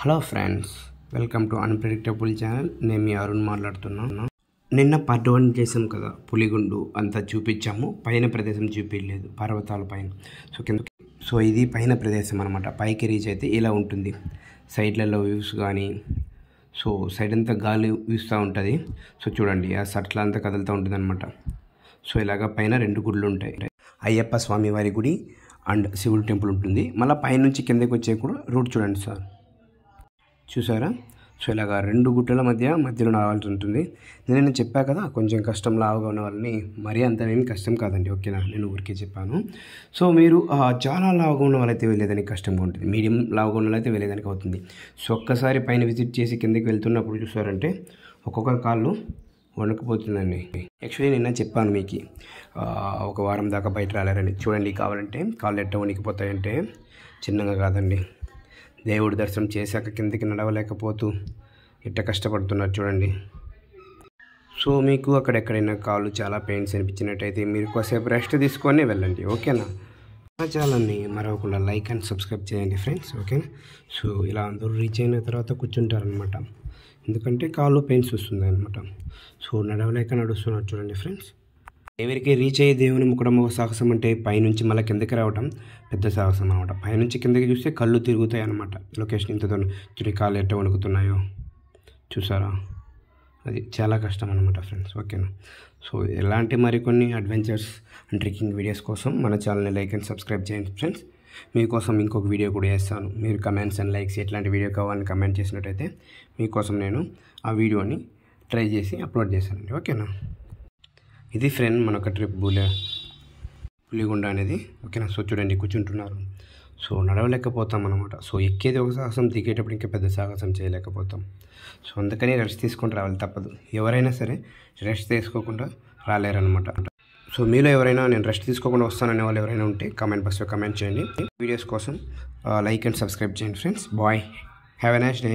Hello friends, welcome to unpredictable channel. నేను మీ అరుణ్ మాట్లాడుతున్నాను. నిన్న పార్ట్ 1 చేసాం కదా, పులిగుండు అంతా చూపించాము. పైన ప్రదేశం చూపించలేదు, పర్వతాల పైన. సో ఇది పైన ప్రదేశం అనమాట. పైకి రీచ్ అయితే ఇలా ఉంటుంది. సైడ్లలో వ్యూస్ కానీ, సో సైడ్ అంతా గాలి వీస్తూ ఉంటుంది. సో చూడండి, ఆ సట్ల అంతా కదులుతూ ఉంటుంది అనమాట. సో ఇలాగ పైన 2 గుళ్ళు ఉంటాయి. అయ్యప్ప స్వామి వారి గుడి అండ్ శివుడి టెంపుల్ ఉంటుంది. మళ్ళీ పైనుంచి కిందకి వచ్చే కూడా రూట్ చూడండి సార్, చూసారా? సో ఇలాగ 2 గుట్టల మధ్యలో రావాల్సి ఉంటుంది. నేను చెప్పా కదా, కొంచెం కష్టం లావుగా ఉన్న వాళ్ళని మరీ అంత ఏమి కష్టం కాదండి, ఓకేనా? నేను ఊరికే చెప్పాను. సో మీరు చాలా లావుగా ఉన్న వాళ్ళైతే వెళ్ళేదానికి కష్టంగా ఉంటుంది, మీడియం లావుగా ఉన్న వాళ్ళైతే వెళ్ళేదానికి అవుతుంది. సో ఒక్కసారి పైన విజిట్ చేసి కిందకి వెళ్తున్నప్పుడు చూసారంటే ఒక్కొక్కరి కాళ్ళు వణుకుపోతుందండి. యాక్చువల్లీ నిన్న చెప్పాను మీకు, ఒక వారం దాకా బయట రాలేరని. చూడండి, కావాలంటే కాళ్ళు ఎట్ట వణికిపోతాయంటే చిన్నగా కాదండి. దేవుడి దర్శనం చేశాక కిందకి నడవలేకపోతూ ఎట్ట కష్టపడుతున్నారు చూడండి. సో మీకు అక్కడెక్కడైనా కాళ్ళు చాలా పెయిన్స్ అనిపించినట్టయితే మీరు కాసేపు రెస్ట్ తీసుకొని వెళ్ళండి, ఓకేనా? చాలండి, మరొకలా లైక్ అండ్ సబ్స్క్రైబ్ చేయండి ఫ్రెండ్స్, ఓకేనా? సో ఇలా అందరూ రీచ్ అయిన తర్వాత కూర్చుంటారనమాట, ఎందుకంటే కాళ్ళు పెయిన్స్ వస్తుంది అనమాట. సో నడవలేక నడుస్తున్నారు చూడండి ఫ్రెండ్స్. ఎవరికి రీచ్ అయ్యే దేవుని ముక్కడం ఒక సాహసం అంటే పైనుంచి మళ్ళీ కిందకి రావడం పెద్ద సాహసం అనమాట. పైనుంచి కిందకి చూస్తే కళ్ళు తిరుగుతాయి అనమాట. లొకేషన్ ఇంత చూడి కాళ్ళు ఎట్ట వణుకుతున్నాయో చూసారా? అది చాలా కష్టం అనమాట ఫ్రెండ్స్, ఓకేనా? సో ఎలాంటి మరికొన్ని అడ్వెంచర్స్ అండ్ ట్రెక్కింగ్ వీడియోస్ కోసం మన ఛానల్ని లైక్ అండ్ సబ్స్క్రైబ్ చేయండి ఫ్రెండ్స్. మీకోసం ఇంకొక వీడియో కూడా చేస్తాను. మీరు కమెంట్స్ అండ్ లైక్స్ ఎట్లాంటి వీడియో కావాలని కమెంట్ చేసినట్టయితే మీకోసం నేను ఆ వీడియోని ట్రై చేసి అప్లోడ్ చేశానండి, ఓకేనా? ఇది ఫ్రెండ్ మనొక ట్రిప్ పులిగుండ అనేది, ఓకేనా? సో చూడండి, కూర్చుంటున్నారు. సో నడవలేకపోతాం అనమాట. సో ఎక్కేది ఒక సాహసం, దిగేటప్పుడు ఇంకా పెద్ద సాహసం చేయలేకపోతాం. సో అందుకని రెస్ట్ తీసుకొని రావాలి, తప్పదు. ఎవరైనా సరే రెస్ట్ తీసుకోకుండా రాలేరనమాట. సో మీలో ఎవరైనా నేను రెస్ట్ తీసుకోకుండా వస్తాననే వాళ్ళు ఎవరైనా ఉంటే కామెంట్ బాక్స్లో కామెంట్ చేయండి. వీడియోస్ కోసం లైక్ అండ్ సబ్స్క్రైబ్ చేయండి friends. Bye, have a nice day.